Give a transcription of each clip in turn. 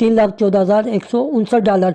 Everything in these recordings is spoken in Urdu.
$3,14,159।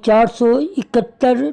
$471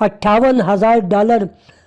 $58,000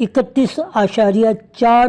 31.4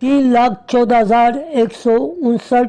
$3,14,159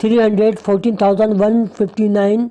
314,159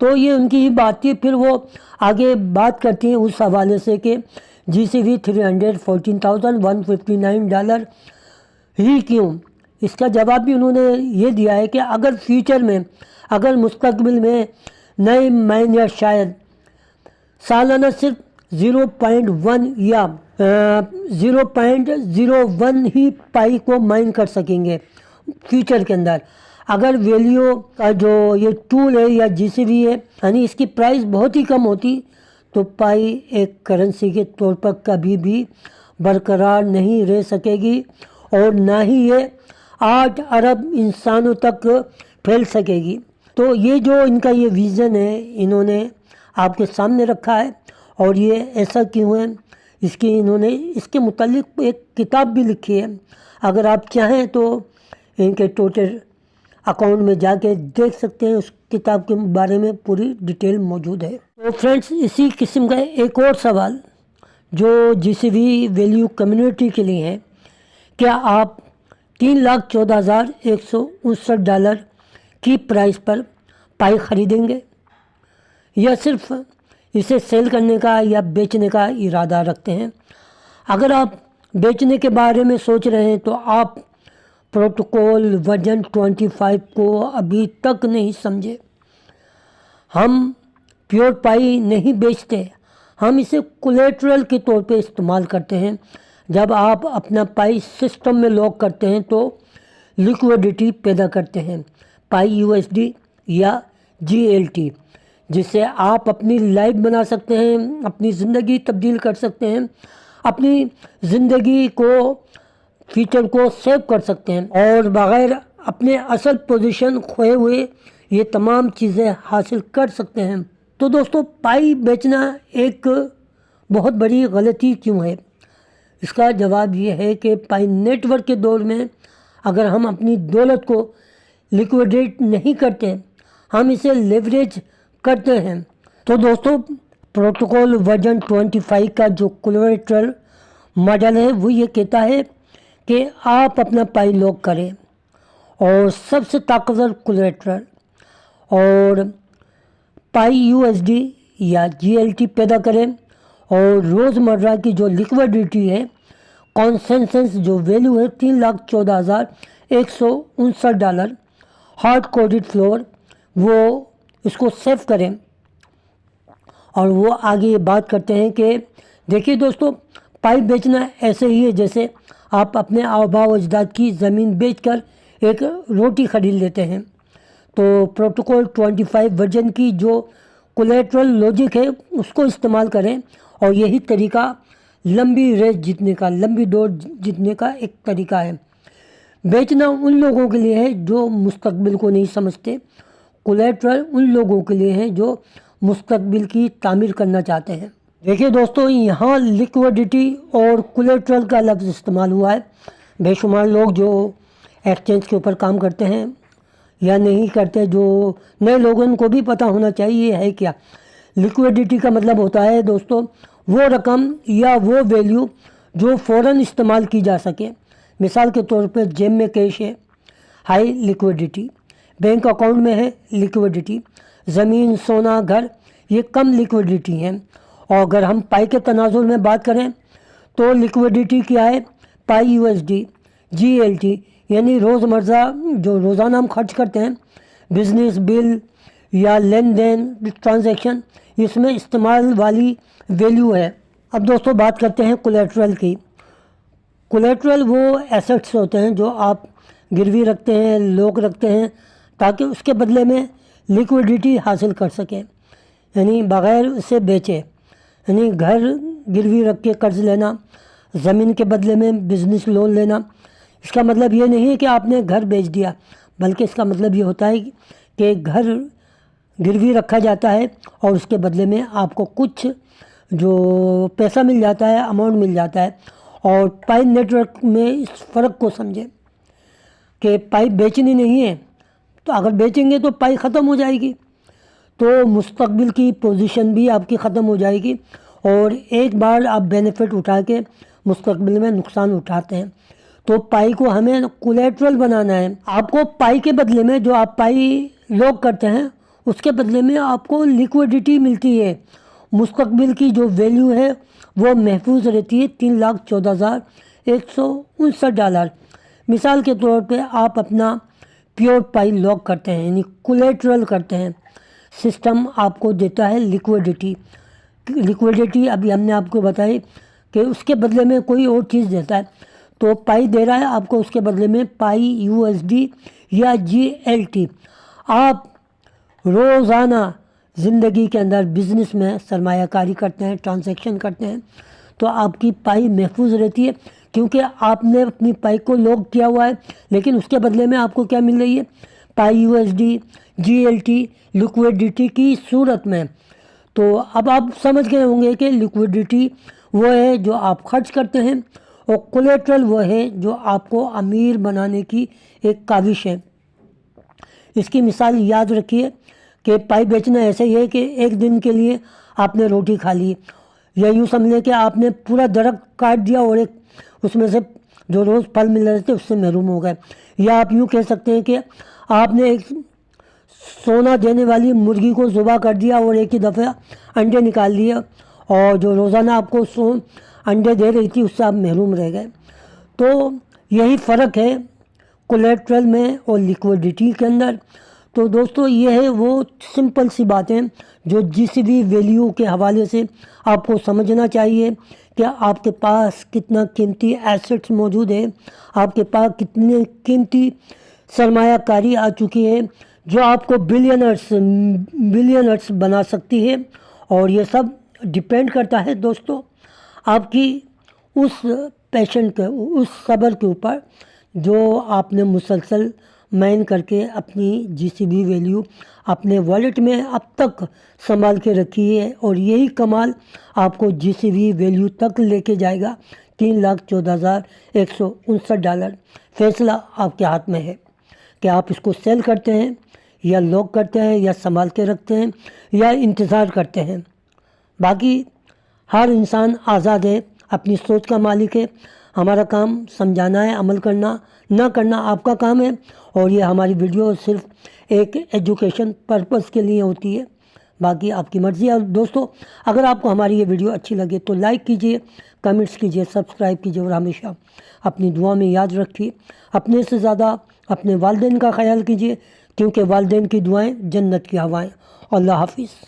تو یہ ان کی ہی بات تھی. پھر وہ آگے بات کرتی ہیں اس حوالے سے کہ GCV $314,159 ہی کیوں. اس کا جواب بھی انہوں نے یہ دیا ہے کہ اگر فیوچر میں اگر مستقبل میں نئے مائنر شاید سالانہ صرف 0.1 یا 0.01 ہی پائی کو مائن کر سکیں گے فیوچر کے اندر. اگر ویلیو کا جو یہ ٹول ہے یا GCV ہے یعنی اس کی پرائز بہت ہی کم ہوتی تو پائی ایک کرنسی کے طور پر کبھی بھی برقرار نہیں رہ سکے گی اور نہ ہی یہ 8 ارب انسانوں تک پھیل سکے گی. تو یہ جو ان کا یہ ویژن ہے انہوں نے آپ کے سامنے رکھا ہے اور یہ ایسا کیوں ہے انہوں نے اس کے متعلق ایک کتاب بھی لکھی ہے. اگر آپ چاہیں تو ان کے ٹویٹر اکاؤنٹ میں جا کے دیکھ سکتے ہیں, اس کتاب کے بارے میں پوری ڈیٹیل موجود ہے. تو فرینڈس اسی قسم کا ایک اور سوال جو GCV ویلیو کمیونٹی کے لیے ہے, کیا آپ $3,14,159 کی پرائز پر پائی خریدیں گے یا صرف اسے سیل کرنے کا یا بیچنے کا ارادہ رکھتے ہیں؟ اگر آپ بیچنے کے بارے میں سوچ رہے ہیں تو آپ پروٹوکول ورژن 25 کو ابھی تک نہیں سمجھے. ہم پیور پائی نہیں بیچتے, ہم اسے کولیٹرل کے طور پہ استعمال کرتے ہیں. جب آپ اپنا پائی سسٹم میں لاک کرتے ہیں تو لیکوڈیٹی پیدا کرتے ہیں, پائی USD یا GLT, جس سے آپ اپنی لائف بنا سکتے ہیں, اپنی زندگی تبدیل کر سکتے ہیں, اپنی زندگی کو فیوچر کو سیو کر سکتے ہیں اور بغیر اپنے اصل پوزیشن کھوئے ہوئے یہ تمام چیزیں حاصل کر سکتے ہیں. تو دوستو پائی بیچنا ایک بہت بڑی غلطی کیوں ہے؟ اس کا جواب یہ ہے کہ پائی نیٹ ورک کے دور میں اگر ہم اپنی دولت کو لیکویڈیٹ نہیں کرتے, ہم اسے لیوریج کرتے ہیں. تو دوستو پروٹوکول ورژن 25 کا جو کولیٹرل ماڈل ہے وہ یہ کہتا ہے کہ آپ اپنا پائی لاک کریں اور سب سے طاقتور کولیٹرل اور پائی USD یا GLT پیدا کریں اور روزمرہ کی جو لیکوڈیٹی ہے کانسنسس جو ویلیو ہے $3,14,159 ہارڈ کوڈڈ فلور وہ اس کو سیو کریں. اور وہ آگے یہ بات کرتے ہیں کہ دیکھیے دوستو پائی بیچنا ایسے ہی ہے جیسے آپ اپنے آباء و اجداد کی زمین بیچ کر ایک روٹی خرید لیتے ہیں. تو پروٹوکول 25 ورژن کی جو کولیٹرل لاجک ہے اس کو استعمال کریں اور یہی طریقہ لمبی ریس جیتنے کا, لمبی دوڑ جیتنے کا ایک طریقہ ہے. بیچنا ان لوگوں کے لیے ہے جو مستقبل کو نہیں سمجھتے, کولیٹرل ان لوگوں کے لیے ہے جو مستقبل کی تعمیر کرنا چاہتے ہیں. دیکھیے دوستو یہاں لیکوڈیٹی اور کولیٹرل کا لفظ استعمال ہوا ہے. بے شمار لوگ جو ایکسچینج کے اوپر کام کرتے ہیں یا نہیں کرتے, جو نئے لوگوں کو بھی پتہ ہونا چاہیے ہے کیا. لیکوڈیٹی کا مطلب ہوتا ہے دوستو وہ رقم یا وہ ویلیو جو فوراً استعمال کی جا سکے. مثال کے طور پہ جیب میں کیش ہے, ہائی لیکوڈیٹی. بینک اکاؤنٹ میں ہے لیکوڈیٹی. زمین, سونا, گھر یہ کم لیکوڈیٹی ہیں. اور اگر ہم پائی کے تناظر میں بات کریں تو لیکوڈیٹی کیا ہے؟ پائی USD GLT یعنی روزانہ ہم خرچ کرتے ہیں, بزنس بل یا لین دین ٹرانزیکشن اس میں استعمال والی ویلیو ہے. اب دوستو بات کرتے ہیں کولیٹرل کی. کولیٹرل وہ ایسٹس ہوتے ہیں جو آپ گروی رکھتے ہیں, لوک رکھتے ہیں تاکہ اس کے بدلے میں لیکوڈیٹی حاصل کر سکیں, یعنی بغیر اسے بیچے. یعنی گھر گروی رکھ کے قرض لینا, زمین کے بدلے میں بزنس لون لینا. اس کا مطلب یہ نہیں ہے کہ آپ نے گھر بیچ دیا, بلکہ اس کا مطلب یہ ہوتا ہے کہ گھر گروی رکھا جاتا ہے اور اس کے بدلے میں آپ کو کچھ جو پیسہ مل جاتا ہے, اماؤنٹ مل جاتا ہے. اور پائی نیٹ ورک میں اس فرق کو سمجھیں کہ پائی بیچنی نہیں ہے, تو اگر بیچیں گے تو پائی ختم ہو جائے گی, تو مستقبل کی پوزیشن بھی آپ کی ختم ہو جائے گی اور ایک بار آپ بینیفٹ اٹھا کے مستقبل میں نقصان اٹھاتے ہیں. تو پائی کو ہمیں کولیٹرل بنانا ہے. آپ کو پائی کے بدلے میں جو آپ پائی لاک کرتے ہیں اس کے بدلے میں آپ کو لیکوڈیٹی ملتی ہے، مستقبل کی جو ویلیو ہے وہ محفوظ رہتی ہے 3,14,159 ڈالر۔ مثال کے طور پہ آپ اپنا پیور پائی لاک کرتے ہیں، یعنی کولیٹرل کرتے ہیں، سسٹم آپ کو دیتا ہے لیکوڈیٹی۔ ابھی ہم نے آپ کو بتائی کہ اس کے بدلے میں کوئی اور چیز دیتا ہے، تو پائی دے رہا ہے آپ کو، اس کے بدلے میں پائی USD یا GLT۔ آپ روزانہ زندگی کے اندر بزنس میں سرمایہ کاری کرتے ہیں، ٹرانزیکشن کرتے ہیں، تو آپ کی پائی محفوظ رہتی ہے، کیونکہ آپ نے اپنی پائی کو لاک کیا ہوا ہے، لیکن اس کے بدلے میں آپ کو کیا مل رہی ہے؟ پائی USD GLT لیکوڈیٹی کی صورت میں۔ تو اب آپ سمجھ گئے ہوں گے کہ لیکوڈیٹی وہ ہے جو آپ خرچ کرتے ہیں، اور کولیٹرل وہ ہے جو آپ کو امیر بنانے کی ایک کاوش ہے۔ اس کی مثال یاد رکھیے کہ پائی بیچنا ایسے ہی ہے کہ ایک دن کے لیے آپ نے روٹی کھا لی، یا یوں سمجھیں کہ آپ نے پورا درخت کاٹ دیا اور ایک اس میں سے جو روز پھل مل رہے تھے اس سے محروم ہو گئے، یا آپ یوں کہہ سکتے ہیں کہ آپ نے ایک سونا دینے والی مرغی کو ذبح کر دیا اور ایک ہی دفعہ انڈے نکال لیے، اور جو روزانہ آپ کو انڈے دے رہی تھی اس سے آپ محروم رہ گئے۔ تو یہی فرق ہے کولیٹرل میں اور لیکوڈیٹی کے اندر۔ تو دوستو یہ ہے وہ سمپل سی باتیں جو GCB ویلیو کے حوالے سے آپ کو سمجھنا چاہیے کہ آپ کے پاس کتنا قیمتی ایسٹس موجود ہے، آپ کے پاس کتنے قیمتی سرمایہ کاری آ چکی ہے جو آپ کو بلینرز بنا سکتی ہے، اور یہ سب ڈیپینڈ کرتا ہے دوستو آپ کی اس پیشن کے، اس صبر کے اوپر جو آپ نے مسلسل مین کر کے اپنی GCB ویلیو اپنے والیٹ میں اب تک سنبھال کے رکھی ہے، اور یہی کمال آپ کو GCB ویلیو تک لے کے جائے گا 3,14,159 ڈالر۔ فیصلہ آپ کے ہاتھ میں ہے کہ آپ اس کو سیل کرتے ہیں یا لاک کرتے ہیں یا سنبھال کے رکھتے ہیں یا انتظار کرتے ہیں۔ باقی ہر انسان آزاد ہے، اپنی سوچ کا مالک ہے۔ ہمارا کام سمجھانا ہے، عمل کرنا نہ کرنا آپ کا کام ہے، اور یہ ہماری ویڈیو صرف ایک ایجوکیشن پرپس کے لیے ہوتی ہے، باقی آپ کی مرضی ہے۔ اور دوستو اگر آپ کو ہماری یہ ویڈیو اچھی لگے تو لائک کیجئے، کمنٹس کیجئے، سبسکرائب کیجئے، اور ہمیشہ اپنی دعا میں یاد رکھیے اپنے سے زیادہ اپنے والدین کا خیال کیجئے، کیونکہ والدین کی دعائیں جنت کی ہوائیں۔ اللہ حافظ۔